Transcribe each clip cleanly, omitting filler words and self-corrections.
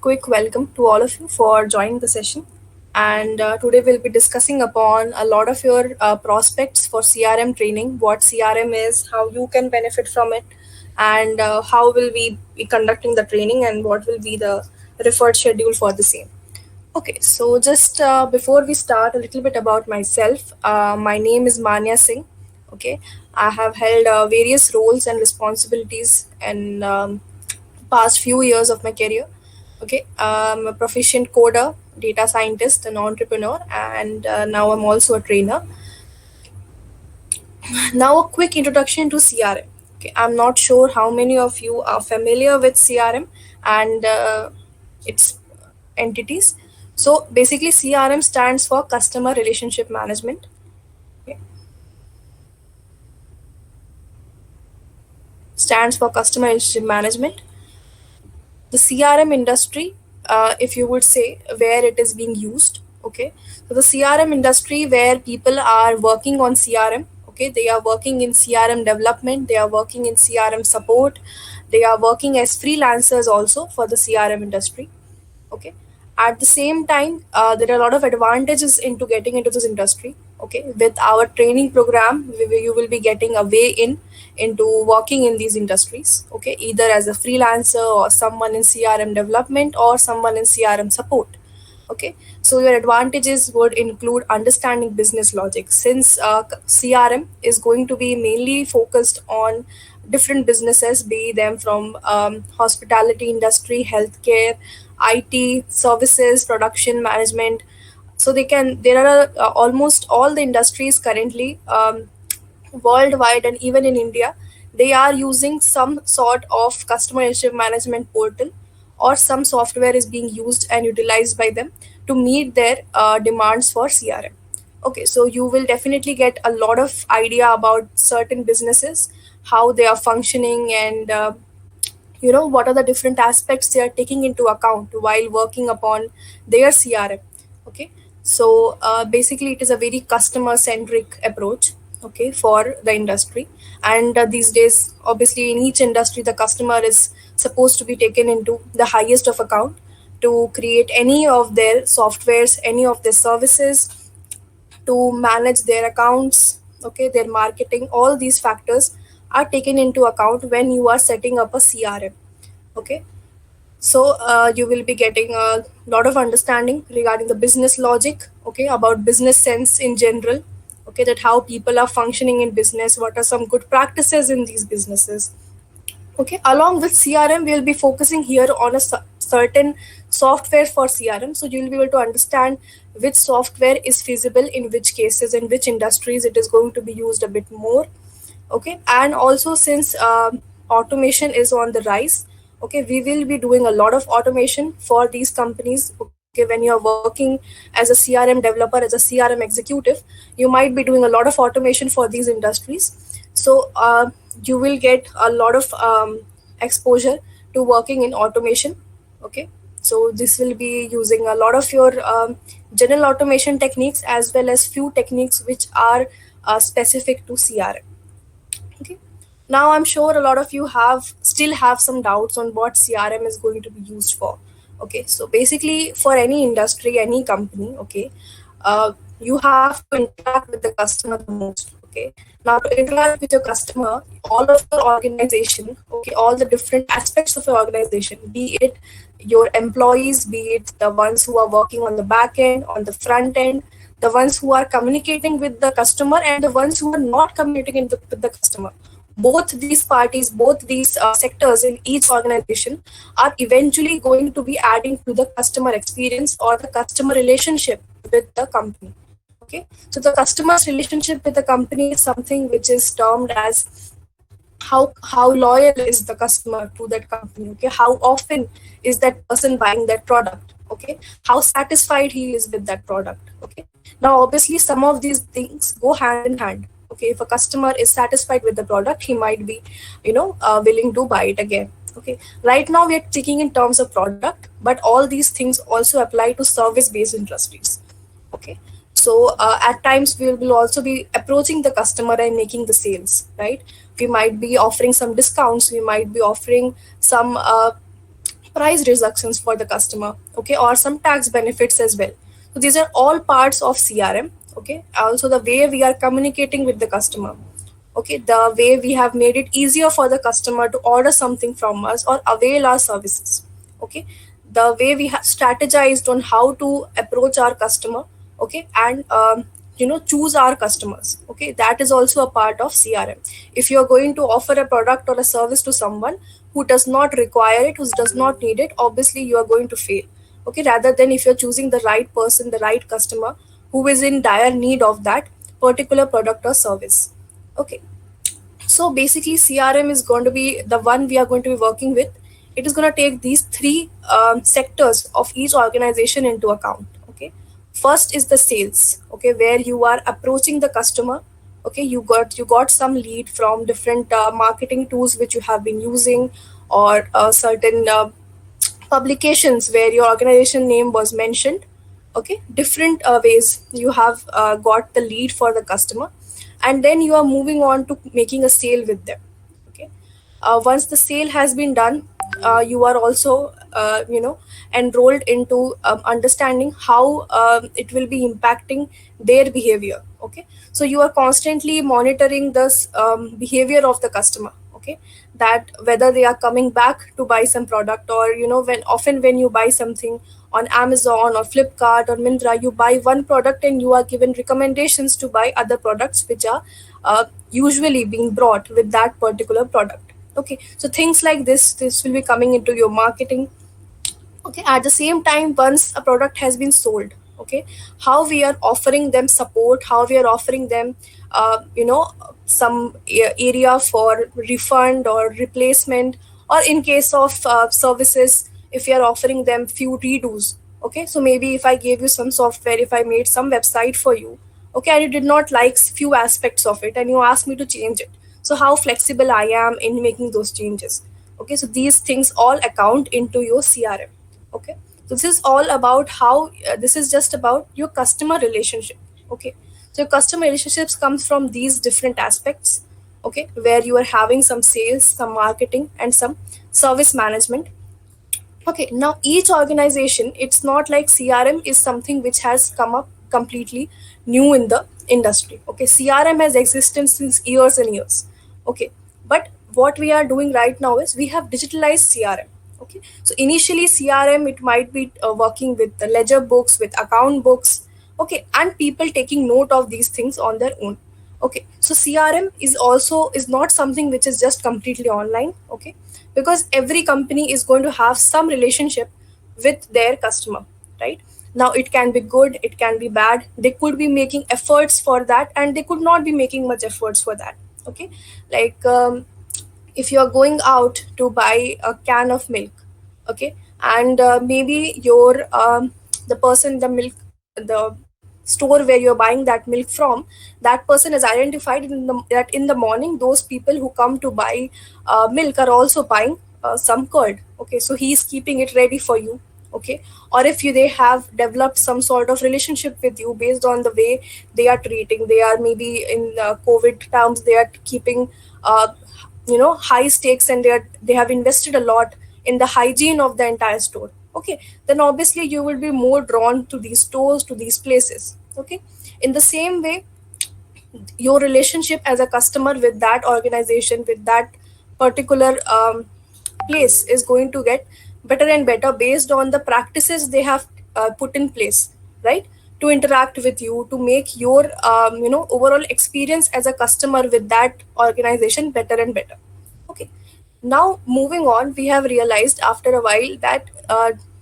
quick welcome to all of you for joining the session. And today we'll be discussing upon a lot of your prospects for CRM training, what CRM is, how you can benefit from it, and how will we be conducting the training, and what will be the referred schedule for the same. Okay, so just before we start, a little bit about myself. My name is Manya Singh. Okay, I have held various roles and responsibilities in past few years of my career. Okay, I'm a proficient coder, data scientist, and entrepreneur, and now I'm also a trainer. Now, a quick introduction to CRM. Okay, I'm not sure how many of you are familiar with CRM and its entities. So, basically, CRM stands for Customer Relationship Management. Okay, stands for Customer Relationship Management. The CRM industry, if you would say, where it is being used. Okay, so the CRM industry where people are working on CRM. Okay, they are working in CRM development, they are working in CRM support, they are working as freelancers also for the CRM industry. Okay, at the same time there are a lot of advantages into getting into this industry. Okay, with our training program you will be getting a way into working in these industries. Okay, either as a freelancer or someone in CRM development or someone in CRM support. Okay, so your advantages would include understanding business logic, since CRM is going to be mainly focused on different businesses, be them from hospitality industry, healthcare, IT services, production management. So there are almost all the industries currently, worldwide and even in India, they are using some sort of customer relationship management portal, or some software is being used and utilized by them to meet their demands for CRM. Okay, so you will definitely get a lot of idea about certain businesses, how they are functioning, and what are the different aspects they are taking into account while working upon their CRM. Okay, so basically it is a very customer centric approach, okay, for the industry. And these days, obviously, in each industry the customer is supposed to be taken into the highest of account to create any of their softwares, any of their services, to manage their accounts. Okay, their marketing, all these factors are taken into account when you are setting up a CRM. Okay, so you will be getting a lot of understanding regarding the business logic. Okay, about business sense in general. Okay, that how people are functioning in business, what are some good practices in these businesses. Okay, along with CRM we'll be focusing here on a certain software for CRM, so you'll be able to understand which software is feasible in which cases, in which industries it is going to be used a bit more. Okay, and also, since automation is on the rise, okay, we will be doing a lot of automation for these companies. Okay, when you're working as a CRM developer, as a CRM executive, you might be doing a lot of automation for these industries. So you will get a lot of exposure to working in automation. Okay, so this will be using a lot of your general automation techniques, as well as few techniques which are specific to CRM. Okay, now I'm sure a lot of you have still have some doubts on what CRM is going to be used for. Okay, so basically, for any industry, any company, okay, you have to interact with the customer the most. Okay, now to interact with your customer, all of your organization, okay, all the different aspects of your organization, be it your employees, be it the ones who are working on the back end, on the front end, the ones who are communicating with the customer, and the ones who are not communicating with the customer. Both these parties, both these sectors in each organization are eventually going to be adding to the customer experience or the customer relationship with the company. Okay, so the customer's relationship with the company is something which is termed as how loyal is the customer to that company. Okay, how often is that person buying that product. Okay, how satisfied he is with that product. Okay, now obviously some of these things go hand in hand. Okay, if a customer is satisfied with the product, he might be willing to buy it again. Okay, right now we are thinking in terms of product, but all these things also apply to service based industries. Okay, so at times we will also be approaching the customer and making the sales, right? We might be offering some discounts, we might be offering some price reductions for the customer, okay, or some tax benefits as well. So these are all parts of CRM, okay. Also the way we are communicating with the customer, okay, the way we have made it easier for the customer to order something from us or avail our services, okay, the way we have strategized on how to approach our customer, okay, and choose our customers, okay, that is also a part of CRM. If you're going to offer a product or a service to someone who does not require it, who does not need it, obviously you are going to fail, okay, rather than if you're choosing the right person, the right customer who is in dire need of that particular product or service, okay. So basically, CRM is going to be the one we are going to be working with. It is going to take these three sectors of each organization into account. Okay, first is the sales. Okay, where you are approaching the customer. Okay, you got some lead from different marketing tools which you have been using, or certain publications where your organization name was mentioned, okay, different ways you have got the lead for the customer, and then you are moving on to making a sale with them, okay. Once the sale has been done, you are also enrolled into understanding how it will be impacting their behavior, okay. So you are constantly monitoring this behavior of the customer, okay, that whether they are coming back to buy some product, or when you buy something on Amazon or Flipkart or Mindra, you buy one product and you are given recommendations to buy other products which are usually being brought with that particular product, okay. So things like this will be coming into your marketing, okay. At the same time, once a product has been sold, okay, how we are offering them support, how we are offering them some area for refund or replacement, or in case of services, if you are offering them few redos, okay. So maybe if I gave you some software, if I made some website for you, okay, and you did not like few aspects of it and you asked me to change it, so how flexible I am in making those changes, okay. So these things all account into your CRM, okay. So this is all about how this is just about your customer relationship, okay. So your customer relationships comes from these different aspects, okay, where you are having some sales, some marketing, and some service management. Okay, now each organization, it's not like CRM is something which has come up completely new in the industry. Okay, CRM has existed since years and years. Okay, but what we are doing right now is we have digitalized CRM. Okay, so initially CRM, it might be working with the ledger books, with account books. Okay, and people taking note of these things on their own. Okay, so CRM is not something which is just completely online, okay, because every company is going to have some relationship with their customer, right? Now it can be good, it can be bad, they could be making efforts for that, and they could not be making much efforts for that, okay. Like if you are going out to buy a can of milk, okay, and maybe the person, the store where you're buying that milk from, that person has identified that in the morning those people who come to buy milk are also buying some curd, okay. So he is keeping it ready for you, okay. Or if they have developed some sort of relationship with you based on the way they are treating, they are maybe in COVID terms, they are keeping high stakes, and they have invested a lot in the hygiene of the entire store, okay. Then obviously you will be more drawn to these stores, to these places, okay. In the same way, your relationship as a customer with that organization, with that particular place, is going to get better and better based on the practices they have put in place, right, to interact with you, to make your overall experience as a customer with that organization better and better, okay. Now moving on, we have realized after a while that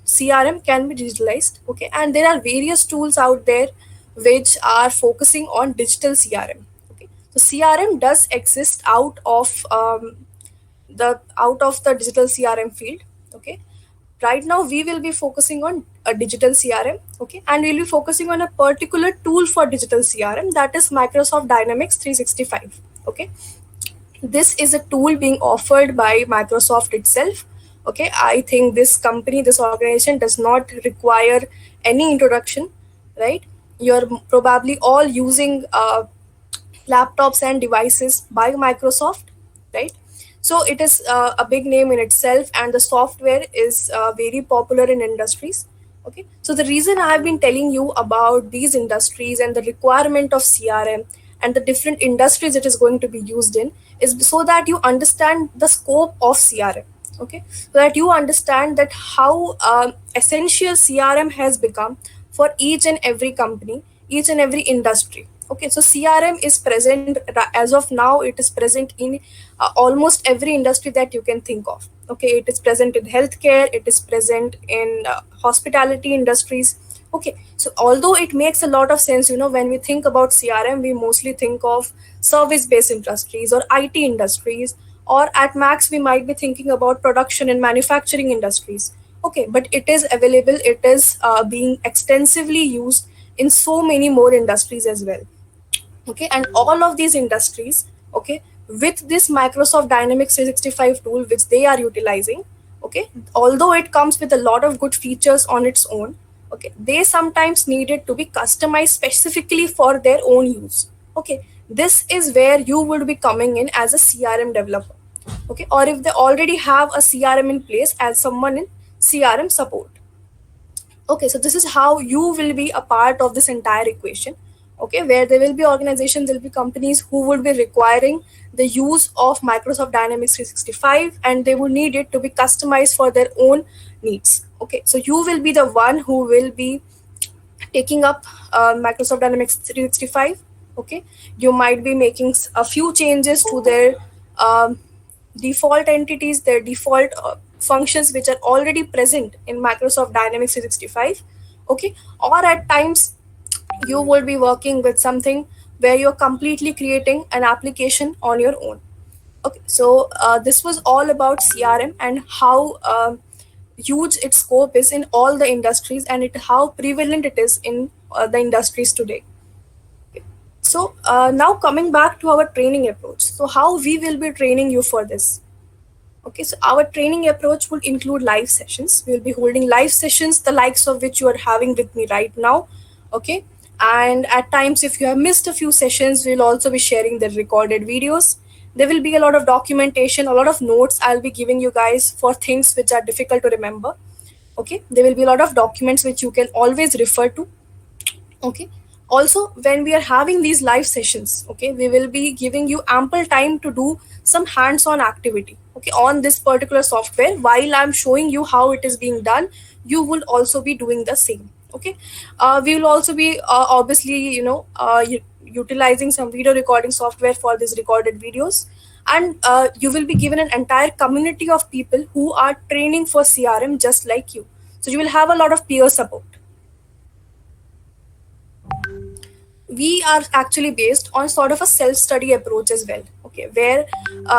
CRM can be digitalized, okay, and there are various tools out there which are focusing on digital CRM, okay. So CRM does exist out of the digital CRM field, okay. Right now we will be focusing on a digital CRM, okay, and we'll be focusing on a particular tool for digital CRM, that is Microsoft Dynamics 365, okay. This is a tool being offered by Microsoft itself, okay. I think this company, this organization does not require any introduction, right? You're probably all using laptops and devices by Microsoft, right? So it is a big name in itself, and the software is very popular in industries. Okay, so the reason I have been telling you about these industries and the requirement of CRM and the different industries it is going to be used in is so that you understand the scope of CRM. Okay, so that you understand that how essential CRM has become for each and every company, each and every industry. Okay, so CRM is present as of now, it is present in almost every industry that you can think of. Okay, it is present in healthcare, it is present in hospitality industries. Okay, so although it makes a lot of sense, when we think about CRM, we mostly think of service based industries or IT industries, or at max we might be thinking about production and manufacturing industries. Okay, but it is available, it is being extensively used in so many more industries as well. Okay, and all of these industries, okay, with this Microsoft Dynamics 365 tool which they are utilizing, okay, although it comes with a lot of good features on its own, okay, they sometimes need it to be customized specifically for their own use. Okay, this is where you would be coming in as a CRM developer. Okay, or if they already have a CRM in place, as someone in CRM support. Okay, so this is how you will be a part of this entire equation. Okay, where there will be organizations, there will be companies who would be requiring the use of Microsoft Dynamics 365, and they would need it to be customized for their own needs. Okay, so you will be the one who will be taking up Microsoft Dynamics 365. Okay, you might be making a few changes to their um, default entities, their default functions which are already present in Microsoft Dynamics 365. Okay, or at times you will be working with something where you're completely creating an application on your own. Okay, so this was all about CRM and how huge its scope is in all the industries, and how prevalent it is in the industries today. So now coming back to our training approach. So how we will be training you for this? Okay, so our training approach will include live sessions. We'll be holding live sessions, the likes of which you are having with me right now. Okay, and at times, if you have missed a few sessions, we'll also be sharing the recorded videos. There will be a lot of documentation, a lot of notes I'll be giving you guys for things which are difficult to remember. Okay, there will be a lot of documents which you can always refer to. Okay, also when we are having these live sessions, okay, we will be giving you ample time to do some hands-on activity, okay, on this particular software. While I'm showing you how it is being done, you will also be doing the same. Okay, we will also be obviously utilizing some video recording software for these recorded videos, and you will be given an entire community of people who are training for CRM just like you. So you will have a lot of peer support. We are actually based on sort of a self-study approach as well. Okay, where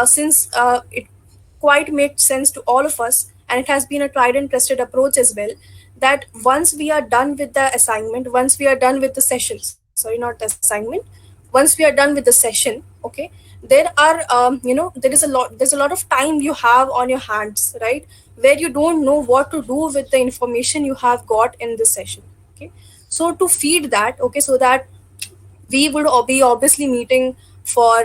since it quite makes sense to all of us, and it has been a tried and tested approach as well, that once we are done with the assignment, once we are done with the sessions, sorry, not the assignment, once we are done with the session, okay, there are there's a lot of time you have on your hands, right, where you don't know what to do with the information you have got in this session. Okay, so to feed that, okay, so that we would be obviously meeting for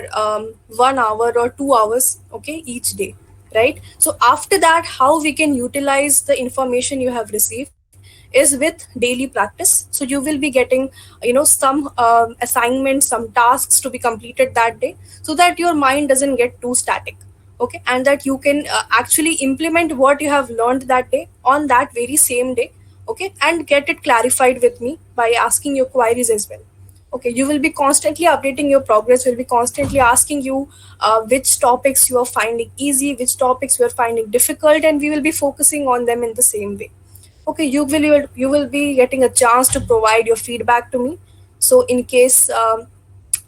1 hour or 2 hours, okay, each day, right? So after that, how we can utilize the information you have received is with daily practice. So you will be getting some assignments, some tasks to be completed that day, so that your mind doesn't get too static. Okay, and that you can actually implement what you have learned that day on that very same day. Okay, and get it clarified with me by asking your queries as well. Okay, you will be constantly updating your progress, will be constantly asking you which topics you are finding easy, which topics you are finding difficult, and we will be focusing on them in the same way. Okay, you will be getting a chance to provide your feedback to me. So in case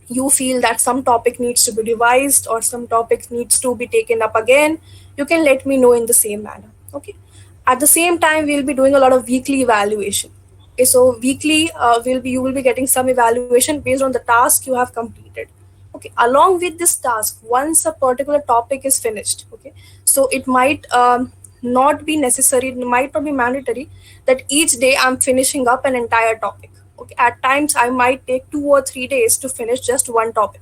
you feel that some topic needs to be revised or some topic needs to be taken up again, you can let me know in the same manner. Okay, at the same time, we'll be doing a lot of weekly evaluation. Okay, so weekly you will be getting some evaluation based on the task you have completed. Okay, along with this task, once a particular topic is finished, okay, so it might not be necessary, it might not be mandatory that each day I'm finishing up an entire topic. Okay, at times I might take 2 or 3 days to finish just one topic.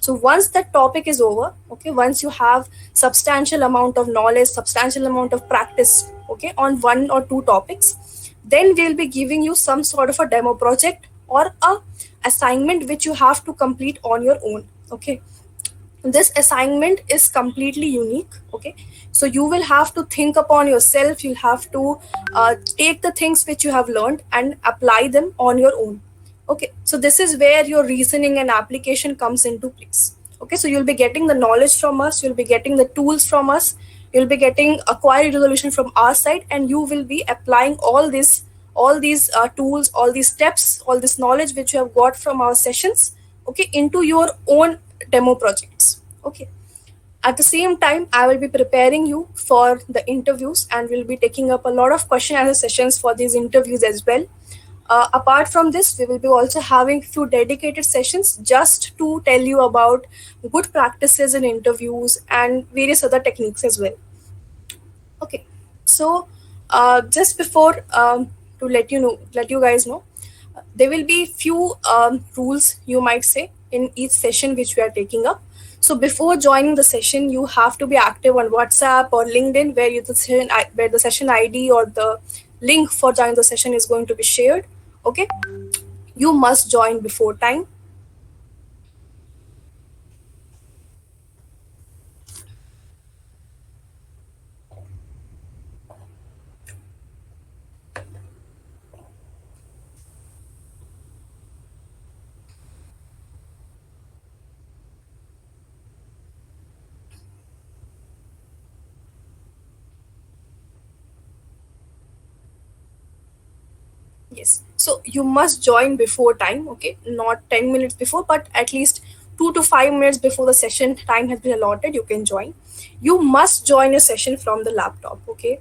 So once that topic is over, okay, once you have substantial amount of knowledge, substantial amount of practice, okay, on one or two topics, then we'll be giving you some sort of a demo project or a assignment which you have to complete on your own. Okay, this assignment is completely unique. Okay, so you will have to think upon yourself, you'll have to take the things which you have learned and apply them on your own. Okay, so this is where your reasoning and application comes into place. Okay, so you'll be getting the knowledge from us, you'll be getting the tools from us, you'll be getting a query resolution from our side, and you will be applying all these tools, all these steps, all this knowledge which you have got from our sessions, okay, into your own demo projects. Okay, at the same time, I will be preparing you for the interviews and will be taking up a lot of question answer sessions for these interviews as well. Apart from this, we will be also having few dedicated sessions just to tell you about good practices in interviews and various other techniques as well. Okay, so just before to let you guys know, there will be few rules, you might say, in each session which we are taking up. So before joining the session, you have to be active on WhatsApp or LinkedIn, where where the session ID or the link for joining the session is going to be shared. Okay, you must join before time. Yes. So you must join before time, okay? Not 10 minutes before, but at least 2 to 5 minutes before the session time has been allotted, you can join. You must join a session from the laptop, okay?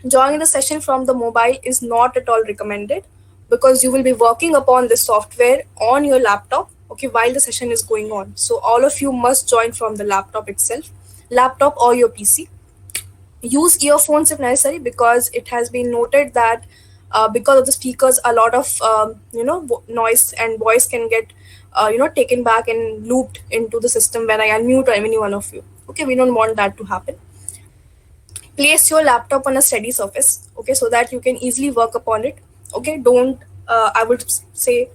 Joining the session from the mobile is not at all recommended because you will be working upon the software on your laptop, okay, while the session is going on. So all of you must join from the laptop itself, laptop or your PC. Use earphones if necessary, because it has been noted that because of the speakers, a lot of noise and voice can get taken back and looped into the system when I unmute or any one of you. Okay, we don't want that to happen. Place your laptop on a steady surface, okay, so that you can easily work upon it. Okay, don't I would say,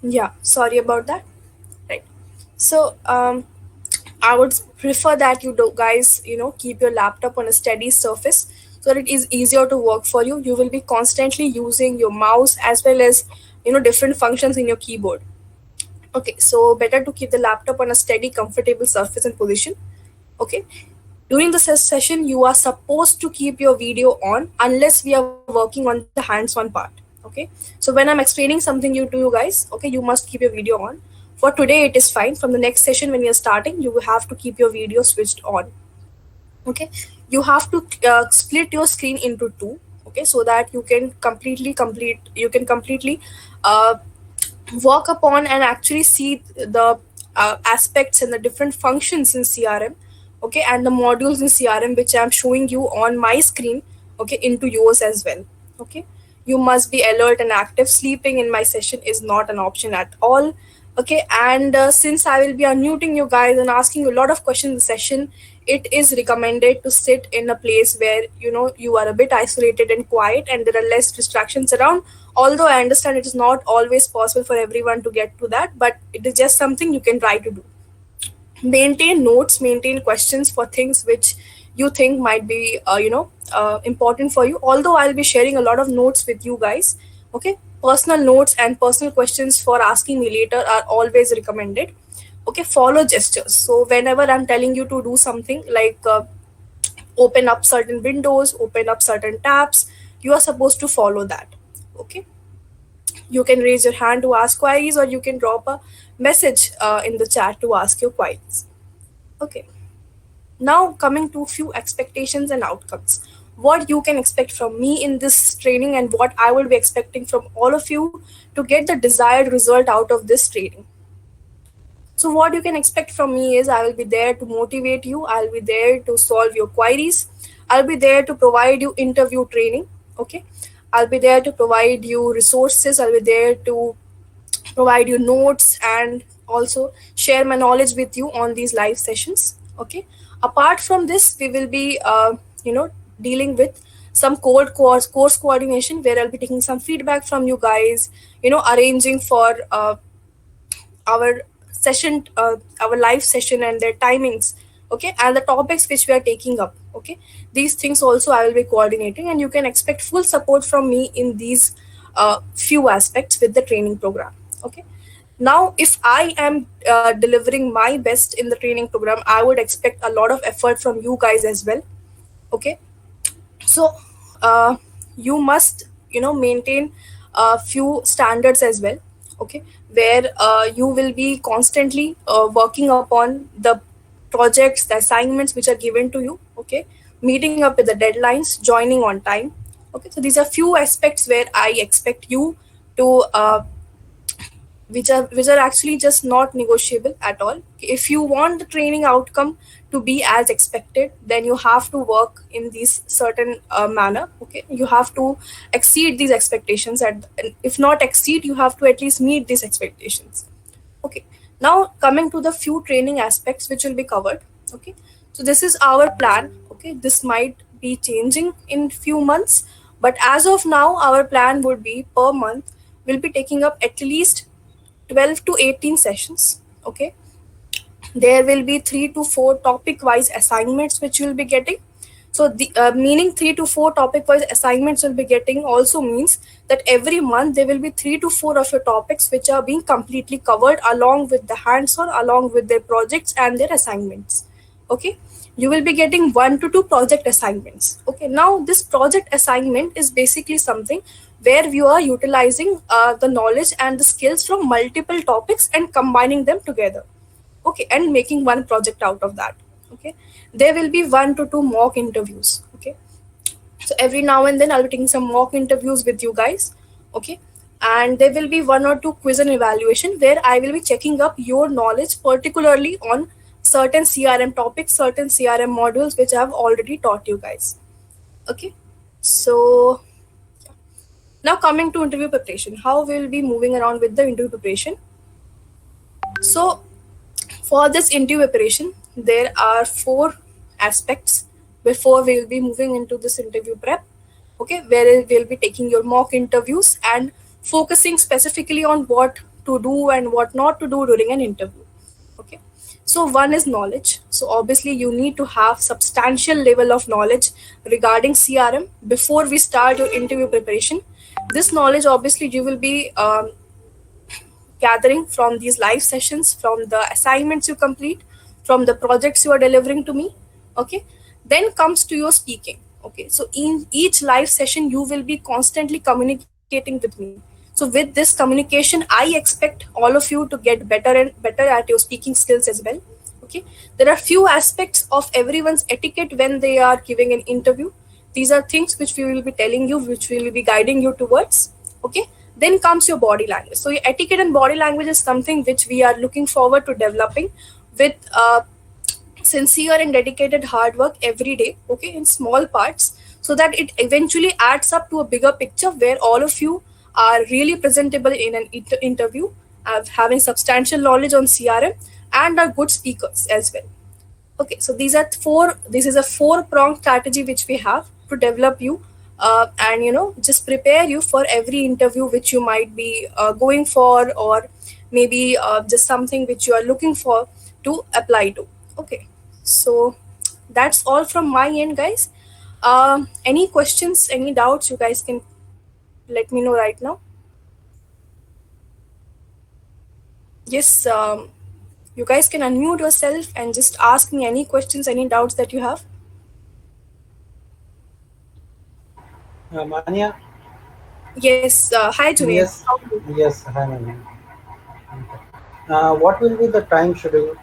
yeah, sorry about that. Right. So I would prefer that you do guys, keep your laptop on a steady surface so that it is easier to work for you. You will be constantly using your mouse as well as different functions in your keyboard. Okay, so better to keep the laptop on a steady, comfortable surface and position. Okay. During the session, you are supposed to keep your video on unless we are working on the hands-on part. Okay. So when I'm explaining something to you guys, okay, you must keep your video on. For today, it is fine. From the next session, when you're starting, you will have to keep your video switched on. Okay. You have to split your screen into two. Okay, so that you can completely uh, work upon and actually see the aspects and the different functions in CRM, okay, and the modules in CRM which I'm showing you on my screen, okay, into yours as well. Okay, you must be alert and active. Sleeping in my session is not an option at all. Okay, and since I will be unmuting you guys and asking you a lot of questions in the session, it is recommended to sit in a place where you are a bit isolated and quiet and there are less distractions around. Although I understand it is not always possible for everyone to get to that, but it is just something you can try to do. Maintain notes, maintain questions for things which you think might be important for you. Although I'll be sharing a lot of notes with you guys, okay, personal notes and personal questions for asking me later are always recommended. Okay, follow gestures. So whenever I'm telling you to do something like open up certain windows, open up certain tabs, you are supposed to follow that. Okay, you can raise your hand to ask queries, or you can drop a message in the chat to ask your queries. Okay, now coming to few expectations and outcomes. what you can expect from me in this training and what I will be expecting from all of you to get the desired result out of this training. So what you can expect from me is I will be there to motivate you, I'll be there to solve your queries, I'll be there to provide you interview training, okay? I'll be there to provide you resources, I'll be there to provide you notes and also share my knowledge with you on these live sessions, okay? Apart from this, we will be dealing with some course coordination where I'll be taking some feedback from you guys, arranging for our our live session and their timings, okay, and the topics which we are taking up, okay. These things also I will be coordinating, and you can expect full support from me in these few aspects with the training program, okay. Now if I am delivering my best in the training program, I would expect a lot of effort from you guys as well, okay. So you must maintain a few standards as well, okay, where you will be constantly working upon the projects, the assignments which are given to you, okay, meeting up with the deadlines, joining on time, okay. So these are few aspects where I expect you to which are actually just not negotiable at all. If you want the training outcome to be as expected, then you have to work in this certain manner, okay. You have to exceed these expectations, and if not exceed, you have to at least meet these expectations, okay. Now coming to the few training aspects which will be covered, okay. So this is our plan, okay. This might be changing in few months, but as of now our plan would be per month we'll be taking up at least 12 to 18 sessions, okay. There will be 3 to 4 topic wise assignments which you will be getting. So the meaning 3 to 4 topic wise assignments will be getting also means that every month there will be 3 to 4 of your topics which are being completely covered along with the hands on, along with their projects and their assignments, okay. You will be getting 1 to 2 project assignments, okay. Now this project assignment is basically something where you are utilizing the knowledge and the skills from multiple topics and combining them together, okay, and making one project out of that, okay. There will be 1 to 2 mock interviews, okay. So every now and then I'll be taking some mock interviews with you guys, okay. And there will be 1 or 2 quiz and evaluation where I will be checking up your knowledge particularly on certain CRM topics, certain CRM modules which I have already taught you guys, okay. So now coming to interview preparation, how we'll be moving around with the interview preparation. So for this interview preparation, there are 4 aspects before we'll be moving into this interview prep, okay, where we'll be taking your mock interviews and focusing specifically on what to do and what not to do during an interview, okay. So one is knowledge. So obviously you need to have substantial level of knowledge regarding CRM before we start your interview preparation. This knowledge obviously you will be gathering from these live sessions, from the assignments you complete, from the projects you are delivering to me, okay. Then comes to your speaking, okay. So in each live session you will be constantly communicating with me. So with this communication I expect all of you to get better and better at your speaking skills as well, okay. There are few aspects of everyone's etiquette when they are giving an interview. These are things which we will be telling you, which we will be guiding you towards, okay. Then comes your body language. So your etiquette and body language is something which we are looking forward to developing with sincere and dedicated hard work every day, okay, in small parts, so that it eventually adds up to a bigger picture where all of you are really presentable in an interview, having substantial knowledge on CRM and are good speakers as well, okay. So these are 4, this is a 4-pronged strategy which we have to develop you and just prepare you for every interview which you might be going for, or maybe just something which you are looking for to apply to, okay. So that's all from my end, guys. Any questions, any doubts, you guys can let me know right now. Yes, you guys can unmute yourself and just ask me any questions, any doubts that you have. Manya? Yes, hi Junaid. Yes, yes, hi Manya. What will be the time schedule?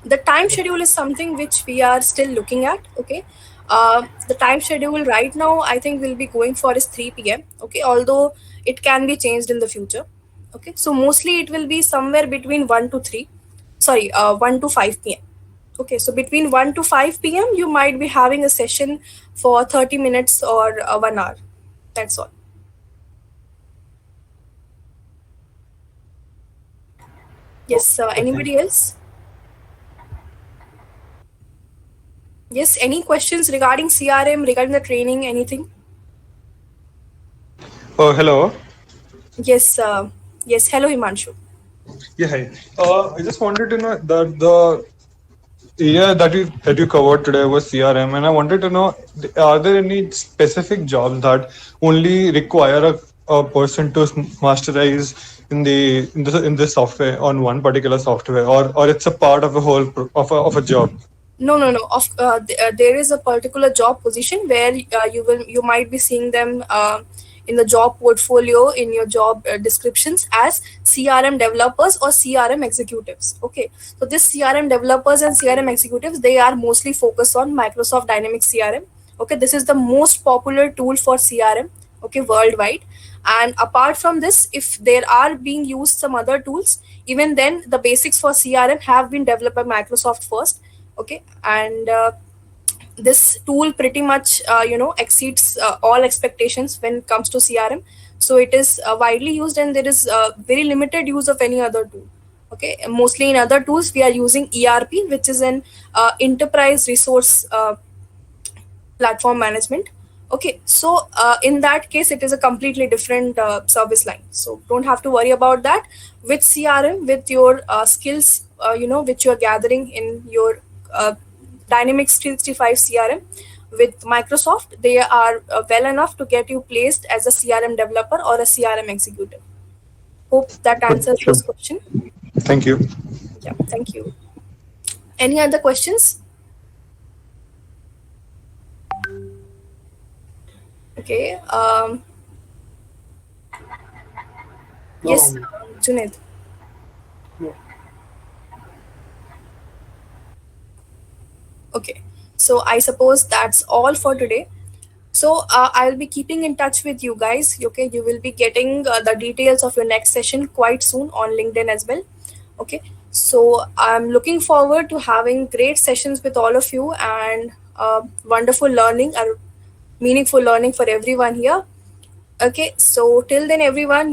The time schedule is something which we are still looking at, okay. The time schedule right now, I think we'll be going for is 3 p.m. Okay, although it can be changed in the future. Okay, so mostly it will be somewhere between 1 to 3, sorry, 1 to 5 p.m. Okay, so between 1 to 5 p.m., you might be having a session for 30 minutes or 1 hour. That's all. Yes, Okay, thank anybody else? Yes, any questions regarding CRM, regarding the training, anything? Oh, hello. Yes, yes. Hello, Himanshu. Yeah, hi. I just wanted to know that the area that you covered today was CRM, and I wanted to know, are there any specific jobs that only require a person to masterize in the software on one particular software, or it's a part of a whole of a job? No, no, no. There is a particular job position where you might be seeing them in the job portfolio, in your job descriptions, as CRM developers or CRM executives. Okay, so this CRM developers and CRM executives, they are mostly focused on Microsoft Dynamics CRM. Okay, this is the most popular tool for CRM. Okay, worldwide. And apart from this, if there are being used some other tools, even then the basics for CRM have been developed by Microsoft first. Okay, and this tool pretty much exceeds all expectations when it comes to CRM. So it is widely used, and there is very limited use of any other tool. Okay, mostly in other tools we are using ERP, which is an enterprise resource platform management. Okay, so in that case it is a completely different service line, so don't have to worry about that. With CRM, with your skills, which you're gathering in your Dynamics 365 CRM with Microsoft, they are well enough to get you placed as a CRM developer or a CRM executive. Hope that answers Sure. this question. Thank you. Yeah, thank you. Any other questions? Okay, yes, no, Junaid. no. Okay, so I suppose that's all for today. So I'll be keeping in touch with you guys. Okay, you will be getting the details of your next session quite soon on LinkedIn as well. Okay, so I'm looking forward to having great sessions with all of you, and wonderful learning or meaningful learning for everyone here. Okay, so till then, everyone,